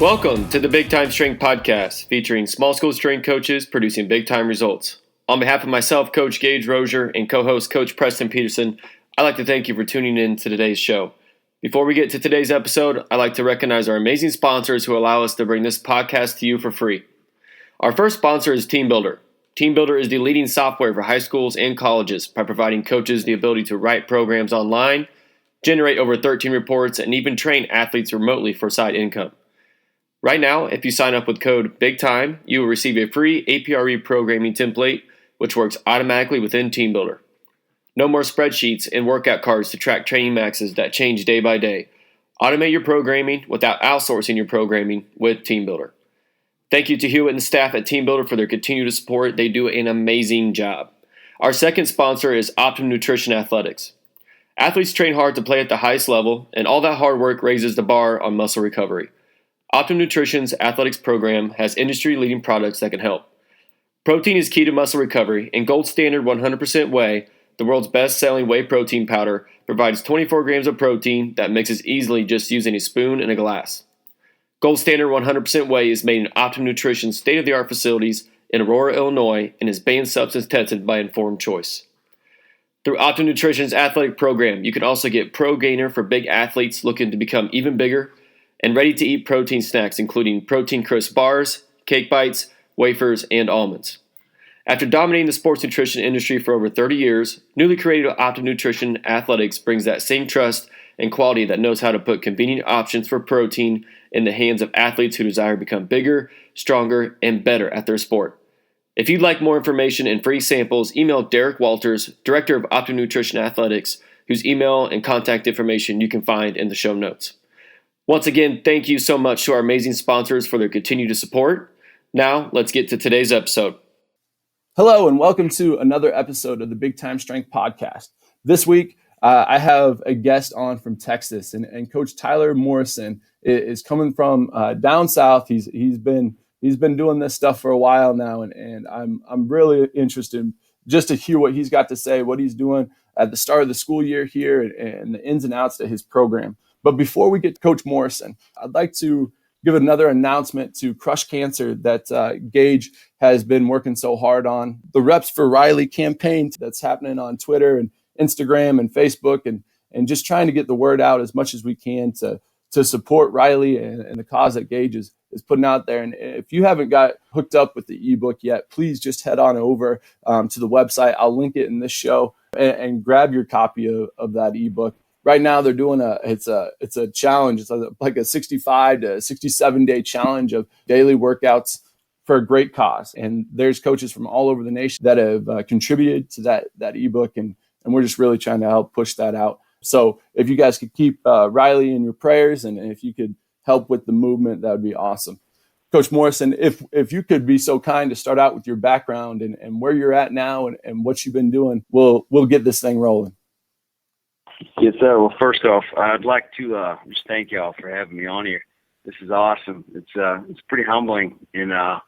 Welcome to the Big Time Strength Podcast, featuring small school strength coaches producing big time results. On behalf of myself, Coach Gage Rozier, and co-host Coach Preston Peterson, I'd like to thank you for tuning in to today's show. Before we get to today's episode, I'd like to recognize our amazing sponsors who allow us to bring this podcast to you for free. Our first sponsor is TeamBuilder. TeamBuilder is the leading software for high schools and colleges by providing coaches the ability to write programs online, generate over 13 reports, and even train athletes remotely for side income. Right now, if you sign up with code BIGTIME, you will receive a free APRE programming template, which works automatically within TeamBuilder. No more spreadsheets and workout cards to track training maxes that change day by day. Automate your programming without outsourcing your programming with TeamBuilder. Thank you to Hewitt and staff at TeamBuilder for their continued support. They do an amazing job. Our second sponsor is Optimum Nutrition Athletics. Athletes train hard to play at the highest level, and all that hard work raises the bar on muscle recovery. Optimum Nutrition's athletics program has industry-leading products that can help. Protein is key to muscle recovery, and Gold Standard 100% Whey, the world's best-selling whey protein powder, provides 24 grams of protein that mixes easily just using a spoon and a glass. Gold Standard 100% Whey is made in Optimum Nutrition's state-of-the-art facilities in Aurora, Illinois, and is banned substance tested by Informed Choice. Through Optimum Nutrition's athletic program, you can also get Pro Gainer for big athletes looking to become even bigger, and ready-to-eat protein snacks including Protein Crisp bars, cake bites, wafers, and almonds. After dominating the sports nutrition industry for over 30 years, newly created Optimum Nutrition Athletics brings that same trust and quality that knows how to put convenient options for protein in the hands of athletes who desire to become bigger, stronger, and better at their sport. If you'd like more information and free samples, email Derek Walters, Director of Optimum Nutrition Athletics, whose email and contact information you can find in the show notes. Once again, thank you so much to our amazing sponsors for their continued support. Now, let's get to today's episode. Hello, and welcome to another episode of the Big Time Strength Podcast. This week, I have a guest on from Texas, and Coach Tyler Morrison is coming from down south. He's been doing this stuff for a while now, and I'm really interested just to hear what he's got to say, what he's doing at the start of the school year here, and the ins and outs to his program. But before we get to Coach Morrison, I'd like to give another announcement to Crush Cancer that Gage has been working so hard on. The Reps for Riley campaign that's happening on Twitter and Instagram and Facebook, and just trying to get the word out as much as we can to support Riley and the cause that Gage is putting out there. And if you haven't got hooked up with the ebook yet, please just head on over to the website. I'll link it in this show and grab your copy of that ebook. Right now, they're doing it's a challenge. It's like a 65 to 67 day challenge of daily workouts for a great cause. And there's coaches from all over the nation that have contributed to that ebook, and we're just really trying to help push that out. So if you guys could keep Riley in your prayers, and if you could help with the movement, that would be awesome. Coach Morrison, if you could be so kind to start out with your background and where you're at now and what you've been doing, we'll get this thing rolling. Yes, sir. Well, first off, I'd like to just thank y'all for having me on here. This is awesome. It's pretty humbling and an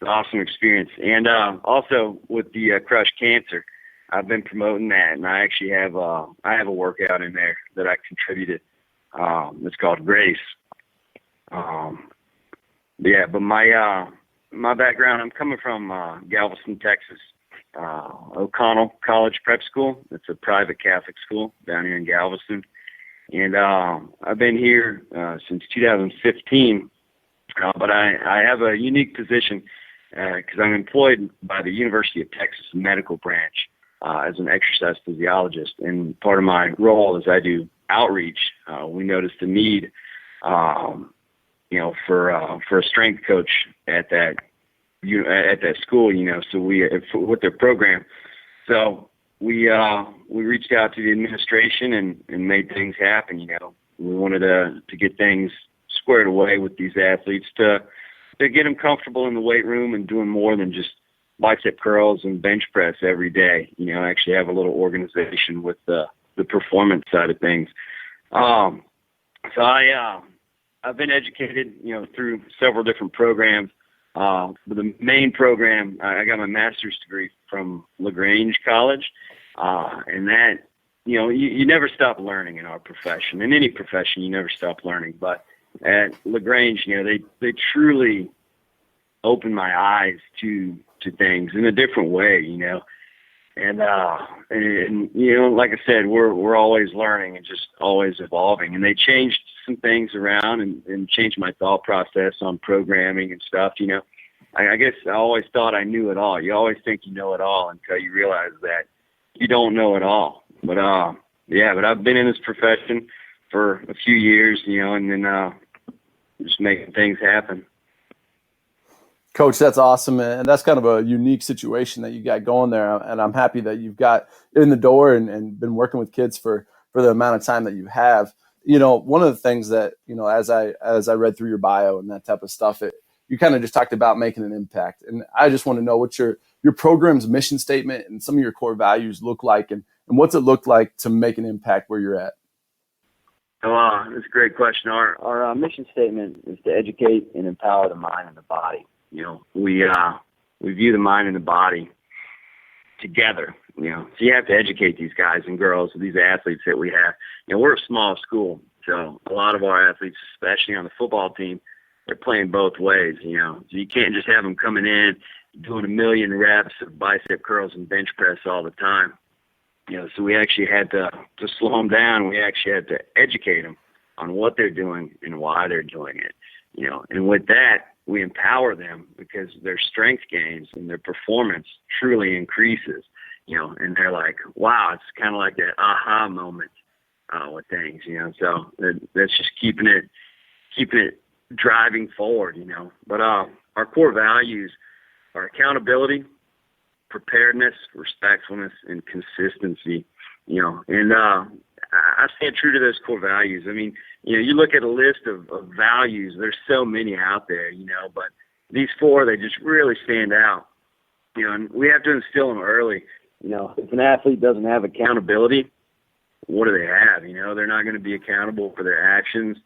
awesome experience. And also with the Crush Cancer, I've been promoting that, and I actually have a workout in there that I contributed. It's called Grace. But my background, I'm coming from Galveston, Texas. O'Connell College Prep School. It's a private Catholic school down here in Galveston. And I've been here since 2015, but I have a unique position because I'm employed by the University of Texas Medical Branch as an exercise physiologist. And part of my role is I do outreach. We noticed the need, for a strength coach at that school, so with their program. So we reached out to the administration and made things happen. We wanted to get things squared away with these athletes to get them comfortable in the weight room and doing more than just bicep curls and bench press every day. Actually have a little organization with the performance side of things. So I've been educated, through several different programs. But the main program, I got my master's degree from LaGrange College, and that, you never stop learning in our profession. In any profession, you never stop learning. But at LaGrange, they truly opened my eyes to things in a different way, And like I said, we're always learning and just always evolving. And they changed some things around and changed my thought process on programming and stuff. I guess I always thought I knew it all. You always think you know it all until you realize that you don't know it all. But but I've been in this profession for a few years, and then just making things happen. Coach, that's awesome, and that's kind of a unique situation that you got going there, and I'm happy that you've got in the door and been working with kids for the amount of time that you have. One of the things that, as I read through your bio and that type of stuff, you kind of just talked about making an impact, and I just want to know what your program's mission statement and some of your core values look like, and what's it look like to make an impact where you're at. Oh, that's a great question. Our mission statement is to educate and empower the mind and the body. We view the mind and the body together, so you have to educate these guys and girls, these athletes that we have. We're a small school, so a lot of our athletes, especially on the football team, they're playing both ways, so you can't just have them coming in doing 1 million reps of bicep curls and bench press all the time. So we actually had to slow them down. We actually had to educate them on what they're doing and why they're doing it, and with that, we empower them because their strength gains and their performance truly increases, and they're like, wow, it's kind of like that aha moment with things, so that's just keeping it driving forward, but our core values are accountability, preparedness, respectfulness, and consistency, and I stand true to those core values. I mean, you look at a list of values, there's so many out there, but these 4, they just really stand out, and we have to instill them early. If an athlete doesn't have accountability, what do they have? They're not going to be accountable for their actions,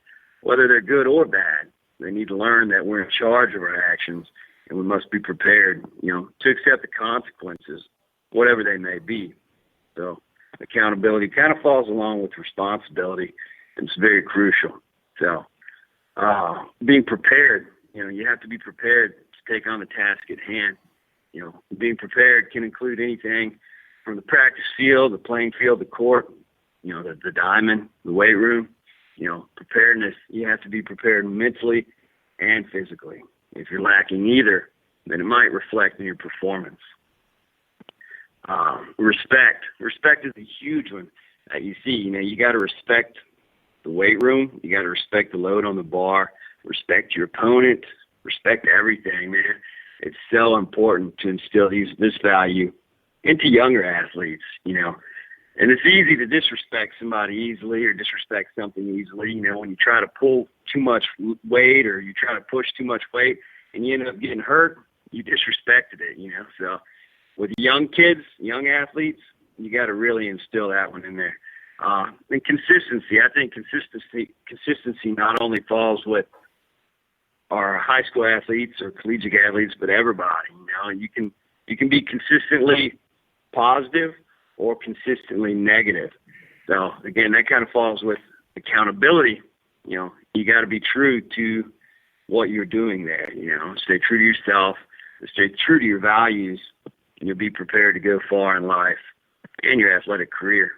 whether they're good or bad. They need to learn that we're in charge of our actions, and we must be prepared, to accept the consequences, whatever they may be. So accountability kind of falls along with responsibility. It's very crucial. So being prepared, you have to be prepared to take on the task at hand. Being prepared can include anything from the practice field, the playing field, the court, the diamond, the weight room. Preparedness, you have to be prepared mentally and physically. If you're lacking either, then it might reflect in your performance. Respect is a huge one that you see. You got to respect the weight room. You got to respect the load on the bar, respect your opponent, respect everything, man. It's so important to instill this value into younger athletes, And it's easy to disrespect somebody easily or disrespect something easily, when you try to pull too much weight or you try to push too much weight and you end up getting hurt, you disrespected it, So with young kids, young athletes, you got to really instill that one in there. And consistency. I think consistency not only falls with our high school athletes or collegiate athletes, but everybody. You can be consistently positive or consistently negative. So again, that kind of falls with accountability. You got to be true to what you're doing there. Stay true to yourself, stay true to your values, and you'll be prepared to go far in life and your athletic career.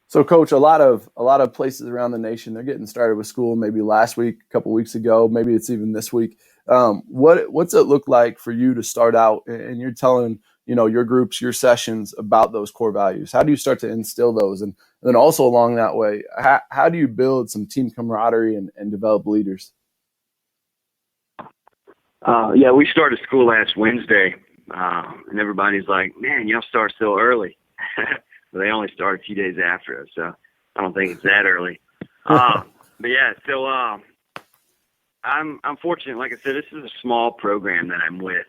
So, Coach, a lot of places around the nation, they're getting started with school maybe last week, a couple weeks ago, maybe it's even this week. What's it look like for you to start out and you're telling, your groups, your sessions about those core values? How do you start to instill those? And then also along that way, how do you build some team camaraderie and develop leaders? We started school last Wednesday, and everybody's like, man, y'all start so early. They only start a few days after us, so I don't think it's that early. I'm fortunate. Like I said, this is a small program that I'm with.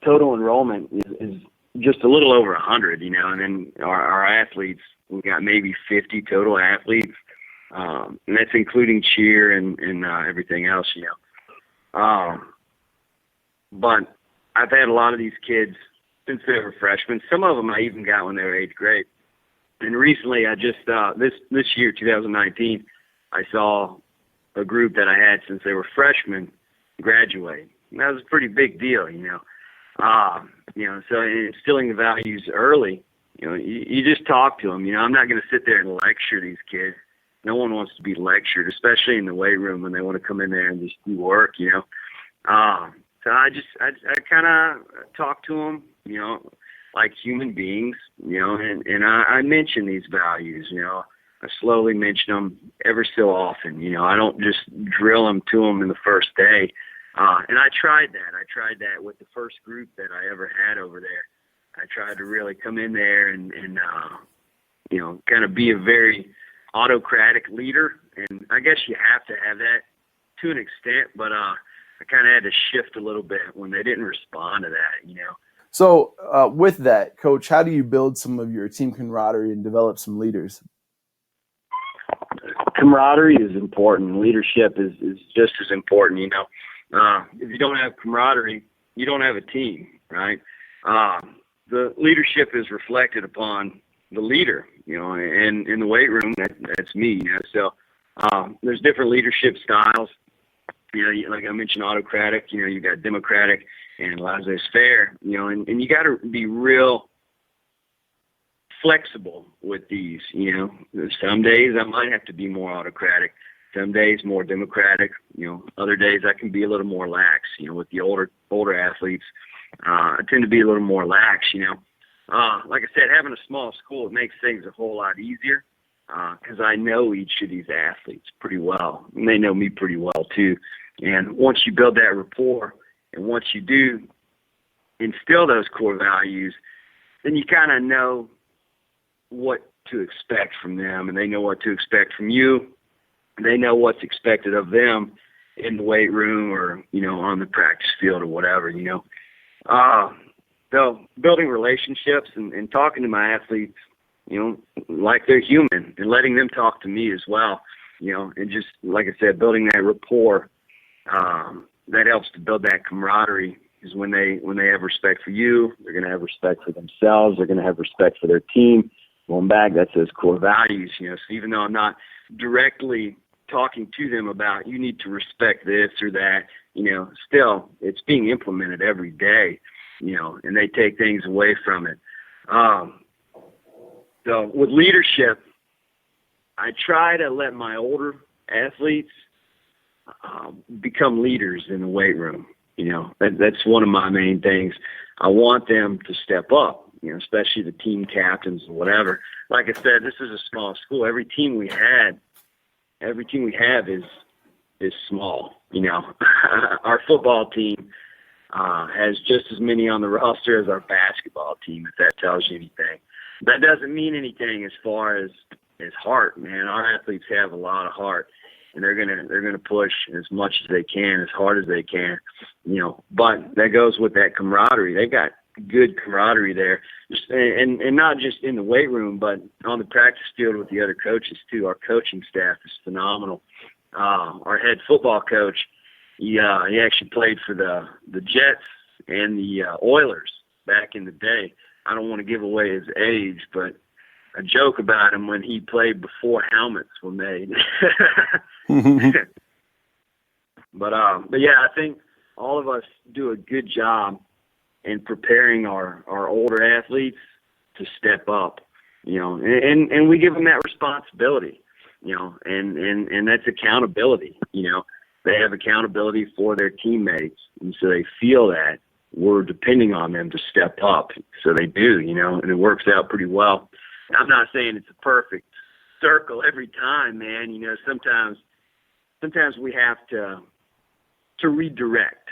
Total enrollment is just a little over 100, and then our athletes, we got maybe 50 total athletes, and that's including cheer and everything else, But I've had a lot of these kids since they were freshmen. Some of them I even got when they were 8th grade. And recently I just, this year, 2019, I saw a group that I had since they were freshmen graduate. And that was a pretty big deal, so instilling the values early, you just talk to them. I'm not going to sit there and lecture these kids. No one wants to be lectured, especially in the weight room when they want to come in there and just do work, So I kind of talk to them, like human beings, and I mention these values, I slowly mention them every so often, I don't just drill them to them in the first day. And I tried that. I tried that with the first group that I ever had over there. I tried to really come in there and kind of be a very autocratic leader. And I guess you have to have that to an extent, but I kind of had to shift a little bit when they didn't respond to that, So with that, Coach, how do you build some of your team camaraderie and develop some leaders? Camaraderie is important. Leadership is just as important, If you don't have camaraderie, you don't have a team, right? The leadership is reflected upon the leader, and in the weight room, that's me, So there's different leadership styles. Like I mentioned, autocratic, you got democratic and laissez-faire, and you got to be real flexible with these, Some days I might have to be more autocratic. Some days more democratic, other days I can be a little more lax, with the older athletes. I tend to be a little more lax, Like I said, having a small school, it makes things a whole lot easier because I know each of these athletes pretty well, and they know me pretty well too. And once you build that rapport, and once you do instill those core values, then you kind of know what to expect from them, and they know what to expect from you. They know what's expected of them in the weight room or, on the practice field or whatever, So building relationships and talking to my athletes, like they're human, and letting them talk to me as well, and just, like I said, building that rapport, that helps to build that camaraderie. Is when they have respect for you, they're going to have respect for themselves. They're going to have respect for their team. Going back, that's those core values, So even though I'm not directly talking to them about you need to respect this or that, still it's being implemented every day, and they take things away from it. So with leadership, I try to let my older athletes become leaders in the weight room. That's one of my main things. I want them to step up, especially the team captains or whatever. Like I said, this is a small school. Every team we have is small. Our football team has just as many on the roster as our basketball team, if that tells you anything. That doesn't mean anything as far as heart, man. Our athletes have a lot of heart, and they're gonna push as much as they can, as hard as they can, But that goes with that camaraderie. They've got good camaraderie there, and not just in the weight room, but on the practice field with the other coaches too. Our coaching staff is phenomenal. Our head football coach, he actually played for the Jets and the Oilers back in the day. I don't want to give away his age, but I joke about him when he played before helmets were made. But yeah, I think all of us do a good job in preparing our older athletes to step up, and we give them that responsibility, and that's accountability. They have accountability for their teammates, and so they feel that we're depending on them to step up. So they do, and it works out pretty well. I'm not saying it's a perfect circle every time, man. Sometimes we have to redirect,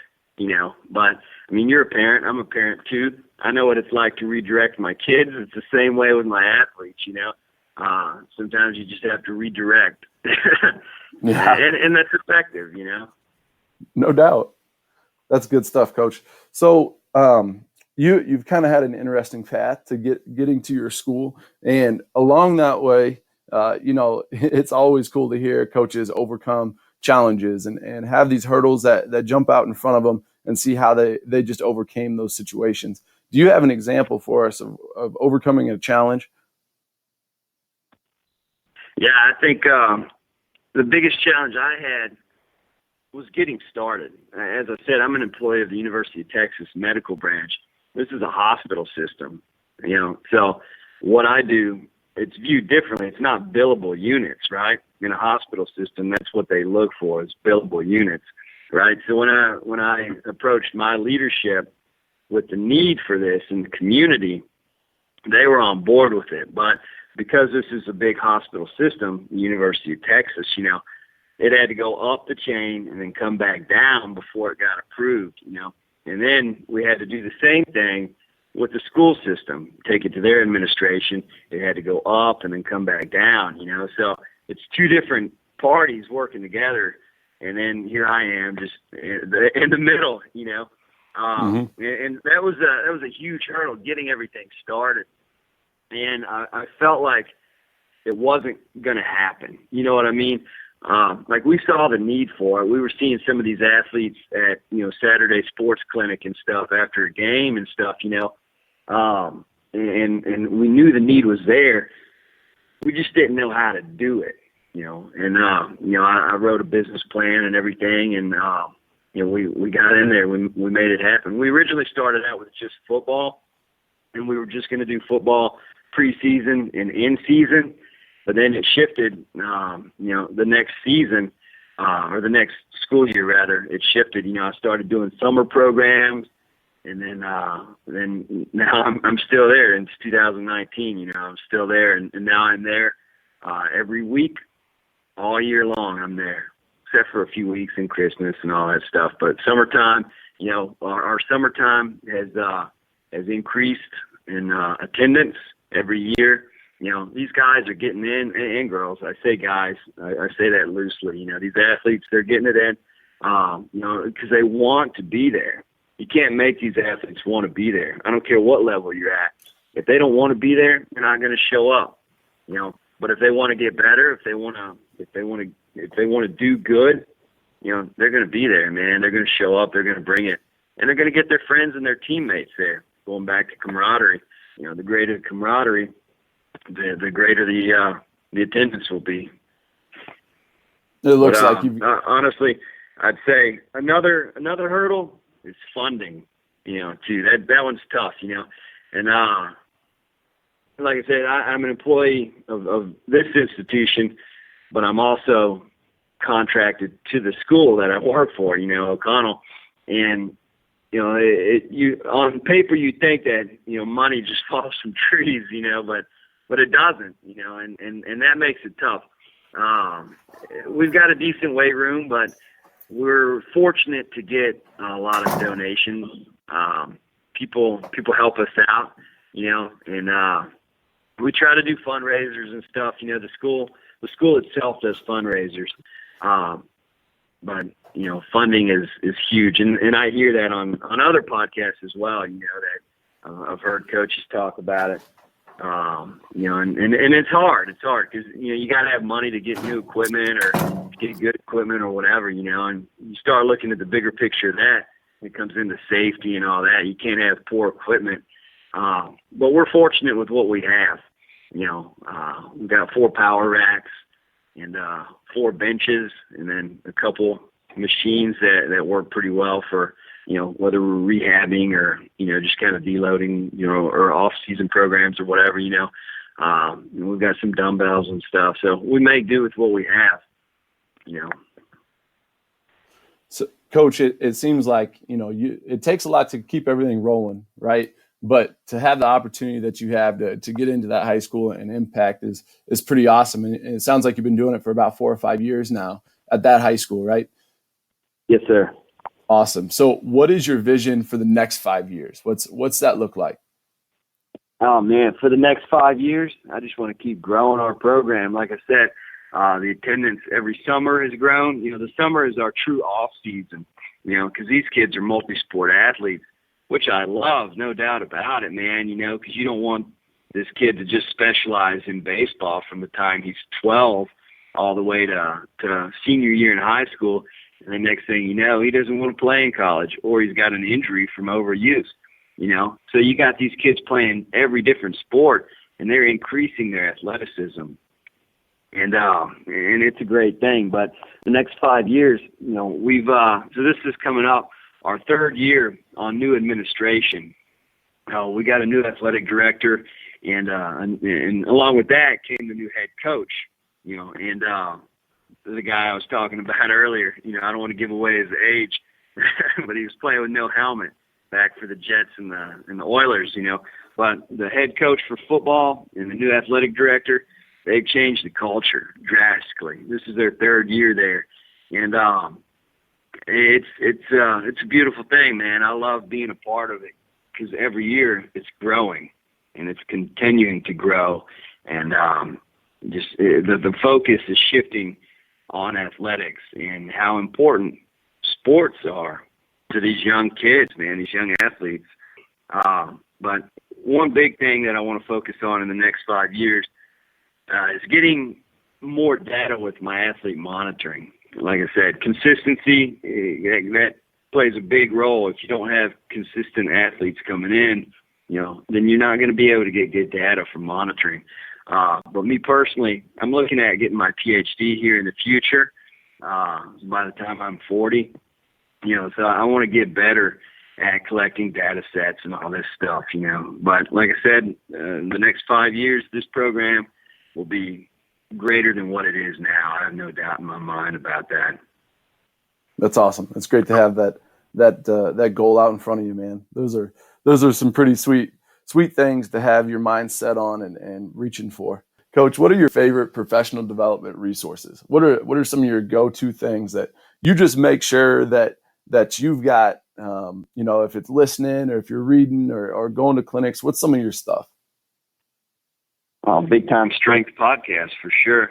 but I mean, you're a parent. I'm a parent too. I know what it's like to redirect my kids. It's the same way with my athletes, sometimes you just have to redirect. Yeah. And that's effective, No doubt. That's good stuff, Coach. So you've kind of had an interesting path to getting to your school, and along that way, it's always cool to hear coaches overcome challenges and have these hurdles that jump out in front of them and see how they just overcame those situations. Do you have an example for us of overcoming a challenge? Yeah, I think The biggest challenge I had was getting started. As I said, I'm an employee of the University of Texas medical branch. This is a hospital system, so what I do, it's viewed differently. It's not billable units, right? In a hospital system, that's what they look for, is billable units, right? So when I approached my leadership with the need for this in the community, they were on board with it. But because this is a big hospital system, the University of Texas, it had to go up the chain and then come back down before it got approved, And then we had to do the same thing with the school system, take it to their administration. It had to go up and then come back down, So it's two different parties working together. And then here I am just in the middle, And that was a huge hurdle, getting everything started. And I felt like it wasn't going to happen. You know what I mean? Like, we saw the need for it. We were seeing some of these athletes at, Saturday sports clinic and stuff after a game and stuff, and we knew the need was there. We just didn't know how to do it, and, I wrote a business plan and everything, and, we got in there. We made it happen. We originally started out with just football, and we were just going to do football preseason and in season. But then it shifted, the next season, or the next school year rather, it shifted. I started doing summer programs, and then now I'm still there. It's 2019. I'm still there, and now I'm there every week, all year long. I'm there, except for a few weeks in Christmas and all that stuff. But summertime, our summertime has increased in attendance every year. These guys are getting in, and girls. I say guys. I say that loosely. These athletes, they're getting it in, because they want to be there. You can't make these athletes want to be there. I don't care what level you're at. If they don't want to be there, they're not going to show up. But if they want to get better, if they want to do good, they're going to be there, man. They're going to show up. They're going to bring it, and they're going to get their friends and their teammates there. Going back to camaraderie, the greater the camaraderie, the greater the attendance will be. It looks like you. Honestly, I'd say another hurdle is funding. Too. That one's tough. And like I said, I'm an employee of this institution, but I'm also contracted to the school that I work for. O'Connell, and on paper you think that money just falls from trees. But it doesn't, and that makes it tough. We've got a decent weight room, but we're fortunate to get a lot of donations. People help us out, and we try to do fundraisers and stuff. The school itself does fundraisers, but funding is huge, and I hear that on other podcasts as well. That I've heard coaches talk about it. And it's hard. It's hard because, you got to have money to get new equipment or get good equipment or whatever, and you start looking at the bigger picture of that. It comes into safety and all that. You can't have poor equipment. But we're fortunate with what we have. We've got 4 power racks and 4 benches, and then a couple machines that work pretty well for, whether we're rehabbing or, just kind of deloading, or off-season programs or whatever, we've got some dumbbells and stuff. So we make do with what we have, So, Coach, it seems like, it takes a lot to keep everything rolling, right? But to have the opportunity that you have to get into that high school and impact is pretty awesome. And it sounds like you've been doing it for about 4 or 5 years now at that high school, right? Yes, sir. Awesome. So what is your vision for the next 5 years? What's that look like? Oh, man, for the next 5 years, I just want to keep growing our program. Like I said, the attendance every summer has grown. The summer is our true off season, because these kids are multi-sport athletes, which I love, no doubt about it, man, because you don't want this kid to just specialize in baseball from the time he's 12 all the way to senior year in high school. And the next thing you know, he doesn't want to play in college, or he's got an injury from overuse, So you got these kids playing every different sport, and they're increasing their athleticism. and it's a great thing. But the next 5 years, we've so this is coming up our third year on new administration. We got a new athletic director, and along with that came the new head coach. And the guy I was talking about earlier, I don't want to give away his age, but he was playing with no helmet back for the Jets and the Oilers. But the head coach for football and the new athletic director, they've changed the culture drastically. This is their third year there, and it's a beautiful thing, man. I love being a part of it because every year it's growing and it's continuing to grow, and the focus is shifting on athletics and how important sports are to these young kids, man, these young athletes. But one big thing that I want to focus on in the next 5 years is getting more data with my athlete monitoring. Like I said, consistency, that plays a big role. If you don't have consistent athletes coming in, then you're not going to be able to get good data from monitoring. But me personally, I'm looking at getting my PhD here in the future, by the time I'm 40. So I want to get better at collecting data sets and all this stuff, But like I said, the next 5 years, this program will be greater than what it is now. I have no doubt in my mind about that. That's awesome. It's great to have that goal out in front of you, man. Those are some pretty sweet things to have your mind set on and reaching for. Coach, what are your favorite professional development resources? What are some of your go-to things that you just make sure that you've got, if it's listening or if you're reading or going to clinics? What's some of your stuff? Big Time Strength podcast for sure.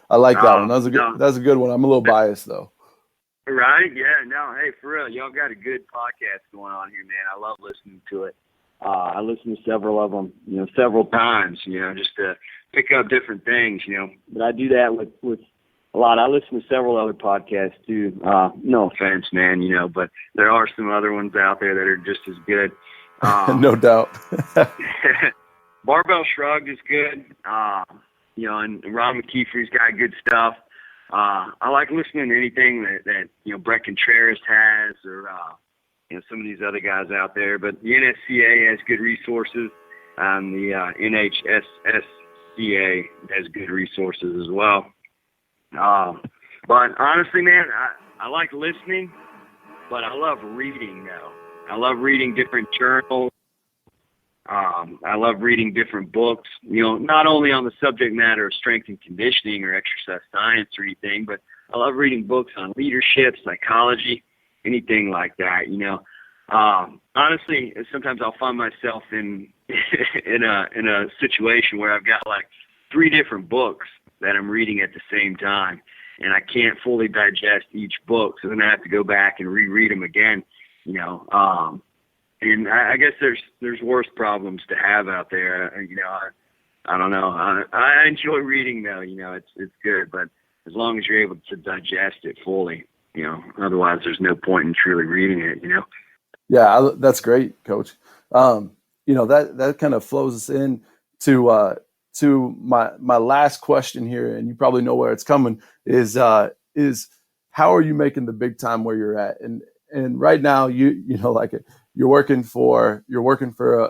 I like that one. That's a good one. I'm a little biased though. Right? Yeah. No. Hey, for real, y'all got a good podcast going on here, man. I love listening to it. I listen to several of them, several times, just to pick up different things, But I do that with a lot. I listen to several other podcasts too. No offense, man, but there are some other ones out there that are just as good. No doubt. Barbell Shrugged is good. And Ron McKeefer's got good stuff. I like listening to anything that Brett Contreras has, or some of these other guys out there. But the NSCA has good resources. The NHSSCA has good resources as well. But honestly, man, I like listening, but I love reading now. I love reading different journals. I love reading different books, not only on the subject matter of strength and conditioning or exercise science or anything, but I love reading books on leadership, psychology, anything like that, Honestly, sometimes I'll find myself in a situation where I've got like 3 different books that I'm reading at the same time, and I can't fully digest each book, so then I have to go back and reread them again, And I guess there's worse problems to have out there. I don't know. I enjoy reading though. It's good, but as long as you're able to digest it fully, otherwise there's no point in truly reading it. Yeah, that's great, Coach. That kind of flows us in to my last question here, and you probably know where it's coming. Is how are you making the big time where you're at? And right now you're working for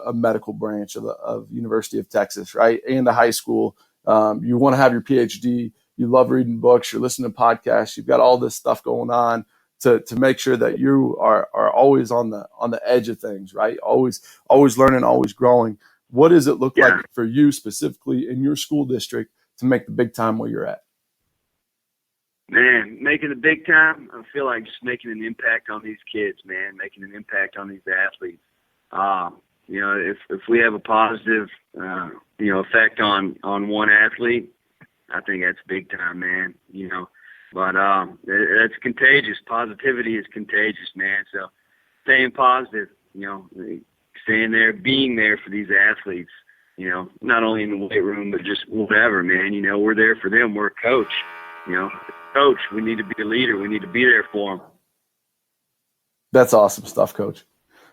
a medical branch of University of Texas, right? And a high school. You want to have your PhD. You love reading books. You're listening to podcasts. You've got all this stuff going on to make sure that you are always on the edge of things, right? Always learning, always growing. What does it look like for you specifically in your school district to make the big time where you're at? Man, making the big time, I feel like just making an impact on these kids, man, making an impact on these athletes. If we have a positive, effect on one athlete, I think that's big time, man, But it's contagious. Positivity is contagious, man. So staying positive, staying there, being there for these athletes, not only in the weight room, but just whatever, man. We're there for them. We're a coach, Coach, we need to be a leader. We need to be there for them. That's awesome stuff, Coach.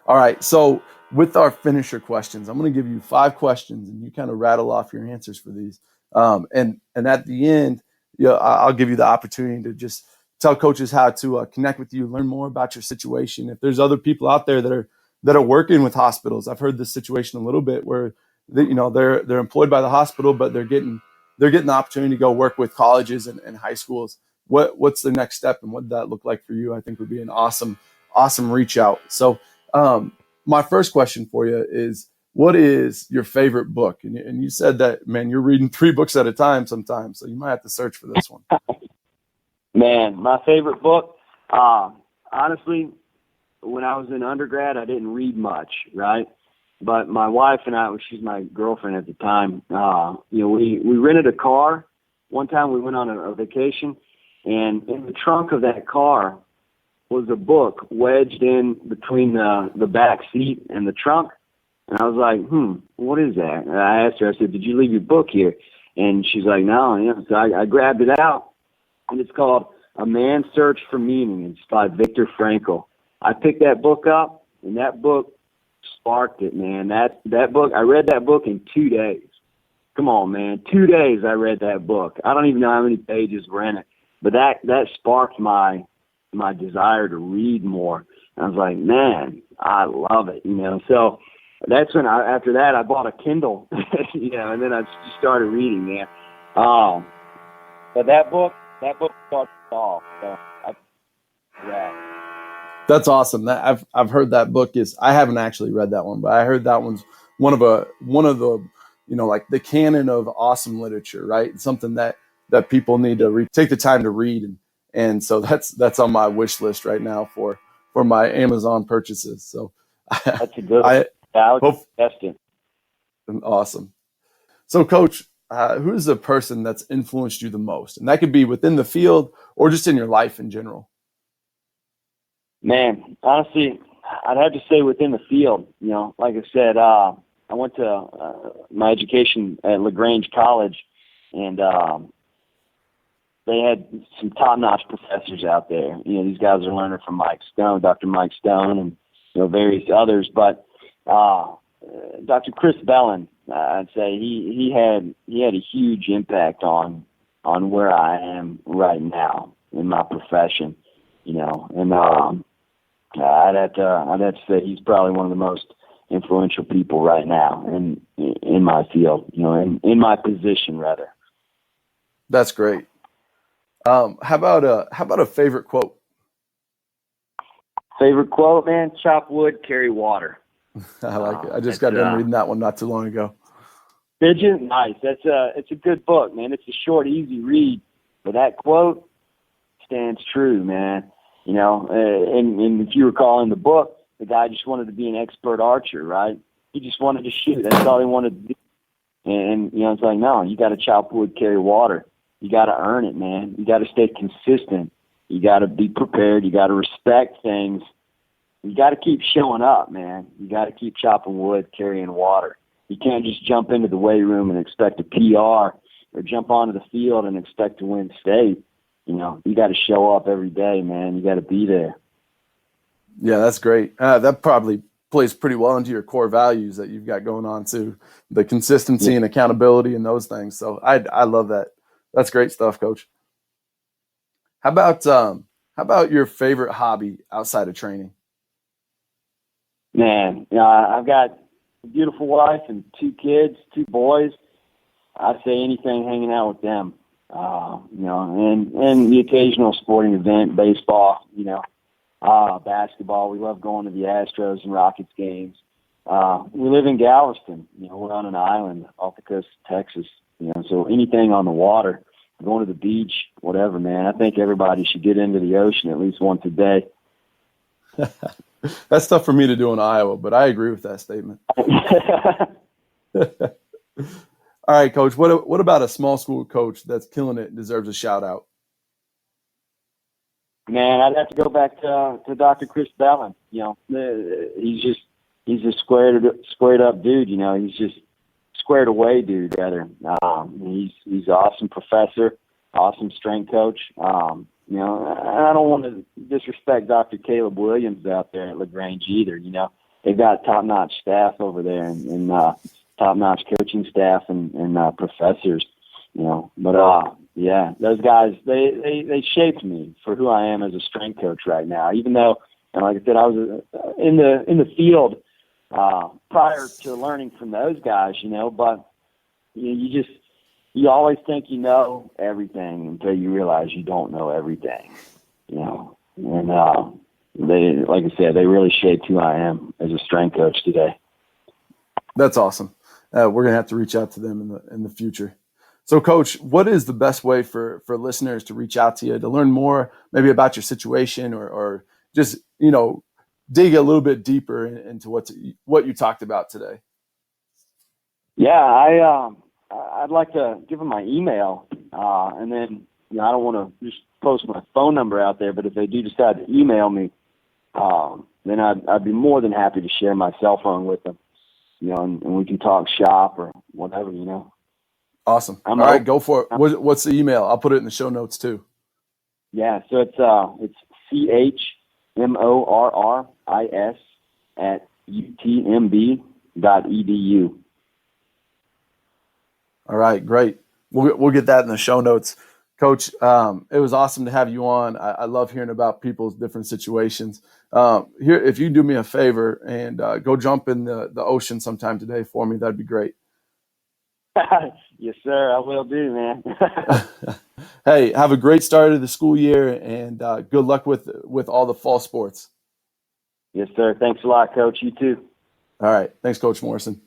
All right. So with our finisher questions, I'm going to give you 5 questions and you kind of rattle off your answers for these. And at the end, I'll give you the opportunity to just tell coaches how to connect with you, learn more about your situation. If there's other people out there that are working with hospitals, I've heard this situation a little bit where they're employed by the hospital, but they're getting the opportunity to go work with colleges and high schools. What's the next step, and what did that look like for you? I think would be an awesome reach out. So my first question for you is, what is your favorite book? And you said that, man, you're reading 3 books at a time sometimes, so you might have to search for this one. Man, my favorite book, honestly, when I was in undergrad, I didn't read much, right? But my wife and I, she's my girlfriend at the time, we rented a car. One time we went on a vacation, and in the trunk of that car was a book wedged in between the back seat and the trunk. And I was like, what is that? And I asked her, I said, did you leave your book here? And she's like, no. So I grabbed it out, and it's called A Man's Search for Meaning. It's by Viktor Frankl. I picked that book up, and that book sparked it, man. That book, I read that book in 2 days. Come on, man. 2 days I read that book. I don't even know how many pages were in it, but that sparked my desire to read more. And I was like, man, I love it, So that's when after that I bought a Kindle, and then I just started reading, man. But that book started it all. So yeah. That's awesome. I've heard that book I haven't actually read that one, but I heard that one's one of the like the canon of awesome literature, right? It's something that people need to take the time to read, and so that's on my wish list right now for my Amazon purchases. So that's a good one. I would test it. Awesome. So, Coach, who's the person that's influenced you the most? And that could be within the field or just in your life in general. Man, honestly, I'd have to say within the field. Like I said, I went to my education at LaGrange College, and they had some top-notch professors out there. These guys are learning from Dr. Mike Stone, and various others. But Dr. Chris Bellin, I'd say he had a huge impact on where I am right now in my profession. And I'd have to say he's probably one of the most influential people right now in my field, in my position rather. That's great. How about a favorite quote? Favorite quote, man? Chop wood, carry water. I like it. I just got done reading that one not too long ago. Did you? Nice. It's a good book, man. It's a short, easy read, but that quote stands true, man. And if you recall in the book, the guy just wanted to be an expert archer, right? He just wanted to shoot. That's all he wanted to do. And it's like, no, you got to chop wood, carry water. You got to earn it, man. You got to stay consistent. You got to be prepared. You got to respect things. You got to keep showing up, man. You got to keep chopping wood, carrying water. You can't just jump into the weight room and expect a PR, or jump onto the field and expect to win state. You got to show up every day, man. You got to be there. Yeah, that's great. That probably plays pretty well into your core values that you've got going on too, the consistency and accountability and those things. So I love that. That's great stuff, Coach. How about your favorite hobby outside of training? Man, I've got a beautiful wife and 2 kids, 2 boys. I'd say anything hanging out with them. And the occasional sporting event, baseball, basketball. We love going to the Astros and Rockets games. We live in Galveston. We're on an island off the coast of Texas. So anything on the water, going to the beach, whatever, man. I think everybody should get into the ocean at least once a day. That's tough for me to do in Iowa, but I agree with that statement. All right, Coach, what about a small school coach that's killing it and deserves a shout out? Man, I'd have to go back to Dr. Chris Bellin. He's a squared up dude. He's just squared away dude, rather. He's an awesome professor, awesome strength coach. I don't want to disrespect Dr. Caleb Williams out there at LaGrange either. They've got top-notch staff over there and top-notch coaching staff and professors. But yeah, those guys, they shaped me for who I am as a strength coach right now. Even though, and like I said, I was in the field prior to learning from those guys, but you always think you know everything until you realize you don't know everything, and they, like I said, they really shaped who I am as a strength coach today. That's awesome. We're gonna have to reach out to them in the future. So, Coach, what is the best way for listeners to reach out to you to learn more, maybe about your situation, or just dig a little bit deeper into what you talked about today? Yeah, I'd like to give them my email, and then I don't want to just post my phone number out there, but if they do decide to email me, then I'd be more than happy to share my cell phone with them, and we can talk shop or whatever, Awesome. All right, go for it. What's the email? I'll put it in the show notes too. Yeah, so it's CHMORRIS@UTMB.edu. All right, great. We'll get that in the show notes. Coach, it was awesome to have you on. I love hearing about people's different situations. Here, if you do me a favor and go jump in the ocean sometime today for me, that'd be great. Yes, sir. I will do, man. Hey, have a great start of the school year, and good luck with all the fall sports. Yes, sir. Thanks a lot, Coach. You too. All right. Thanks, Coach Morrison.